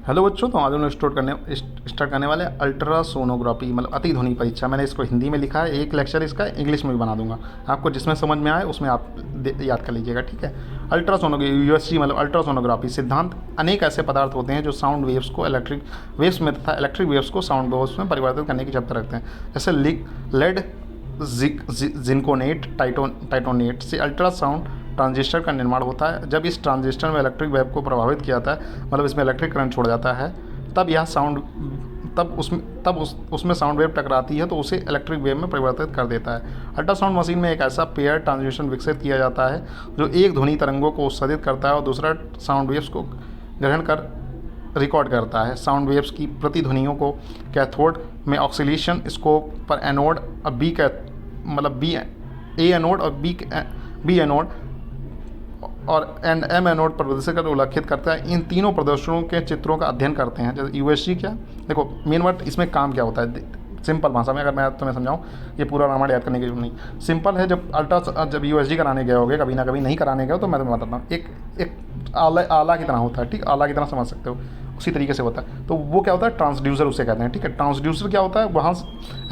Hello बच्चों, तो आज हम स्टार्ट करने वाले अल्ट्रासोनोग्राफी मतलब अति ध्वनि परीक्षा। मैंने इसको हिंदी में लिखा है, एक लेक्चर इसका इंग्लिश में भी बना दूंगा। आपको जिसमें समझ में आए उसमें आप याद कर लीजिएगा, ठीक है। अल्ट्रासोनोग्राफी यूएसजी मतलब अल्ट्रासोनोग्राफी सिद्धांत अनेक ऐसे पदार्थ होते हैं जो साउंड वेव्स को इलेक्ट्रिक वेव्स में तथा इलेक्ट्रिक वेव्स को साउंड वेव्स में परिवर्तित करने की क्षमता रखते हैं। जैसे लेड जिंकोनेट टाइटोनेट से अल्ट्रासाउंड ट्रांजिस्टर का निर्माण होता है। जब इस ट्रांजिस्टर में इलेक्ट्रिक वेव को प्रभावित किया जाता है, मतलब इसमें इलेक्ट्रिक करंट छोड़ जाता है, तब यह साउंड उसमें साउंड वेव टकराती है तो उसे इलेक्ट्रिक वेव में परिवर्तित कर देता है। अल्ट्रासाउंड मशीन में एक ऐसा पेयर ट्रांजिस्टर विकसित किया जाता है जो एक ध्वनि तरंगों को उत्सर्जित करता है और दूसरा साउंड वेव्स को ग्रहण कर रिकॉर्ड करता है। साउंड वेव्स की प्रतिध्वनियों को कैथोड में ऑक्सीलेशन स्कोप पर एनोड और बी ए एनोड और बी एनोड और एम एनोड पर प्रदर्शित कर उल्लेखित करता है। इन तीनों प्रदर्शनों के चित्रों का अध्ययन करते हैं। जैसे यूएसजी क्या, देखो मेन वर्ड इसमें काम क्या होता है सिंपल भाषा में अगर मैं तुम्हें समझाऊं, ये पूरा रामायण याद करने की जरूरत नहीं। सिंपल है, जब यूएसजी कराने गए होगे कभी ना कभी, नहीं कराने गए हो तो मैं तुम्हें बताता हूँ। एक आला की तरह होता है, ठीक, आला की तरह समझ सकते हो, उसी तरीके से होता है। तो वो क्या होता है, ट्रांसड्यूसर उसे कहते हैं, ठीक है। ट्रांसड्यूसर क्या होता है, वहाँ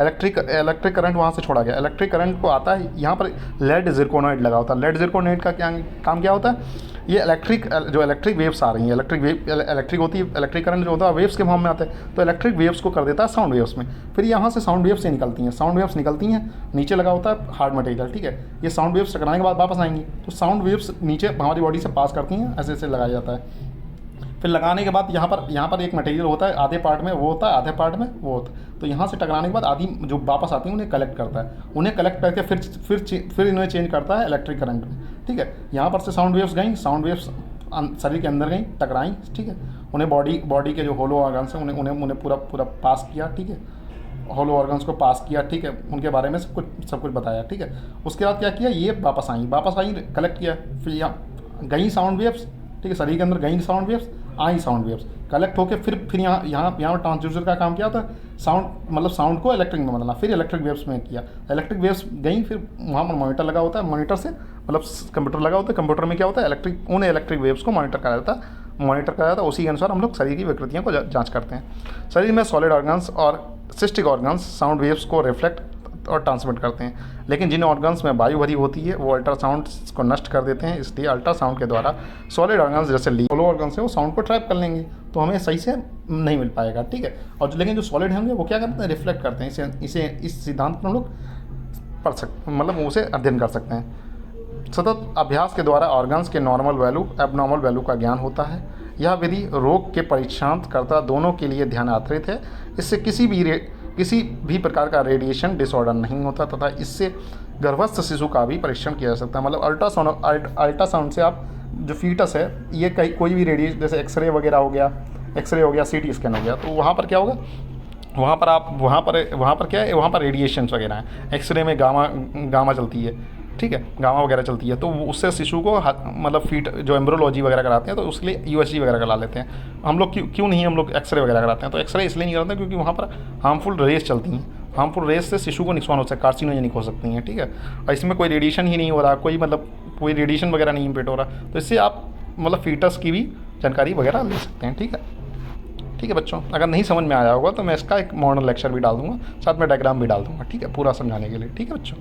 इलेक्ट्रिक करंट वहाँ से छोड़ा गया, इलेक्ट्रिक करंट को आता है यहाँ पर लेड जिरकोनाइड लगा होता है। लेड जिरकोनाइड का क्या काम क्या होता है, ये इलेक्ट्रिक वेव्स आ रही हैं, इलेक्ट्रिक होती है, इलेक्ट्रिक करंट जो होता है वेव्स के फॉर्म में आता है, तो इलेक्ट्रिक वेव्स को कर देता है साउंड वेव्स में। फिर यहाँ से साउंड वेव्स से निकलती हैं, नीचे लगा होता है हार्ड मटेरियल, ठीक है। ये साउंड वेव्स टकराने के बाद वापस आएंगी, तो साउंड वेव्स नीचे हमारी बॉडी से पास करती हैं, ऐसे ऐसे लगाया जाता है। फिर लगाने के बाद यहाँ पर एक मटेरियल होता है, आधे पार्ट में वो होता है, आधे पार्ट में वो होता है। तो यहाँ से टकराने के बाद आधी जो वापस आती है उन्हें कलेक्ट करता है, उन्हें कलेक्ट करके फिर इन्हें चेंज करता है इलेक्ट्रिक करंट में, ठीक है। यहाँ पर से साउंड वेव्स गई, साउंड वेव्स शरीर के अंदर गई, टकराई, ठीक है। उन्हें बॉडी के जो होलो ऑर्गन्स हैं उन्हें पूरा पास किया, ठीक है। होलो ऑर्गन्स को पास किया, ठीक है, उनके बारे में सब कुछ बताया, ठीक है। उसके बाद क्या किया, ये वापस आई कलेक्ट किया, फिर यहाँ गई साउंड वेव्स, ठीक है, शरीर के अंदर गई sound waves, I sound waves collect होकर फिर यहाँ ट्रांसड्यूसर का काम क्या था, साउंड को इलेक्ट्रिक में बदलना, फिर इलेक्ट्रिक वेव्स में किया। इलेक्ट्रिक वेव्स गई, फिर वहाँ पर मॉनिटर लगा होता है, मॉनिटर से कंप्यूटर लगा होता है, कंप्यूटर में क्या होता है, इलेक्ट्रिक वेव्स को मॉनिटर करा जाता है। उसी के अनुसार हम लोग शरीर की विकृतियों को जाँच करते हैं। शरीर में सॉलिड ऑर्गन्स और सिस्टिक ऑर्गन्स साउंड वेव्स को रिफ्लेक्ट और ट्रांसमिट करते हैं, लेकिन जिन ऑर्गन्स में वायु भरी होती है वो अल्ट्रासाउंड को नष्ट कर देते हैं। इसलिए अल्ट्रासाउंड के द्वारा सॉलिड ऑर्गन्स जैसे होलो ऑर्गन्स है वो साउंड को ट्रैप कर लेंगे, तो हमें सही से नहीं मिल पाएगा, ठीक है। और लेकिन जो सॉलिड होंगे वो क्या करते हैं, रिफ्लेक्ट करते हैं। इस सिद्धांत पर हम लोग पढ़ सकते, मतलब उसे अध्ययन कर सकते हैं। सतत अभ्यास के द्वारा ऑर्गन्स के नॉर्मल वैल्यू एबनॉर्मल वैल्यू का ज्ञान होता है। यह विधि रोग के परीक्षांतकर्ता दोनों के लिए ध्यान आधारित है। इससे किसी भी प्रकार का रेडिएशन डिसऑर्डर नहीं होता तथा इससे गर्भस्थ शिशु का भी परीक्षण किया जा सकता है। मतलब अल्ट्रासाउंड से आप जो फीटस है, ये कोई भी रेडिएशन, जैसे एक्सरे वगैरह हो गया, सीटी स्कैन हो गया, तो वहाँ पर क्या होगा, वहाँ पर क्या है, वहाँ पर रेडिएशंस वगैरह हैं। एक्सरे में गामा चलती है, ठीक है, गामा वगैरह चलती है, तो उससे शिशु को मतलब फीट जो एम्ब्रोलॉजी वगैरह कराते हैं तो उसके लिए यूएसजी वगैरह करा लेते हैं। हम लोग क्यों नहीं हम लोग एक्सरे वगैरह कराते हैं, तो एक्सरे इसलिए नहीं कराते क्योंकि वहाँ पर हार्मफुल रेस चलती हैं, हार्मफुल रेस से शिशु को नुकसान हो सकता है, कार्सिनोजेनिक हो सकती हैं, ठीक है। और इसमें कोई रेडिएशन ही नहीं हो रहा, कोई रेडिएशन वगैरह नहीं इम्पेक्ट हो रहा, तो इससे आप मतलब फीटस की भी जानकारी वगैरह ले सकते हैं, ठीक है बच्चों। अगर नहीं समझ में आया होगा तो मैं इसका एक मॉडल लेक्चर भी डाल दूँगा, साथ में डायग्राम भी डाल दूँगा, ठीक है, पूरा समझाने के लिए, ठीक है बच्चों।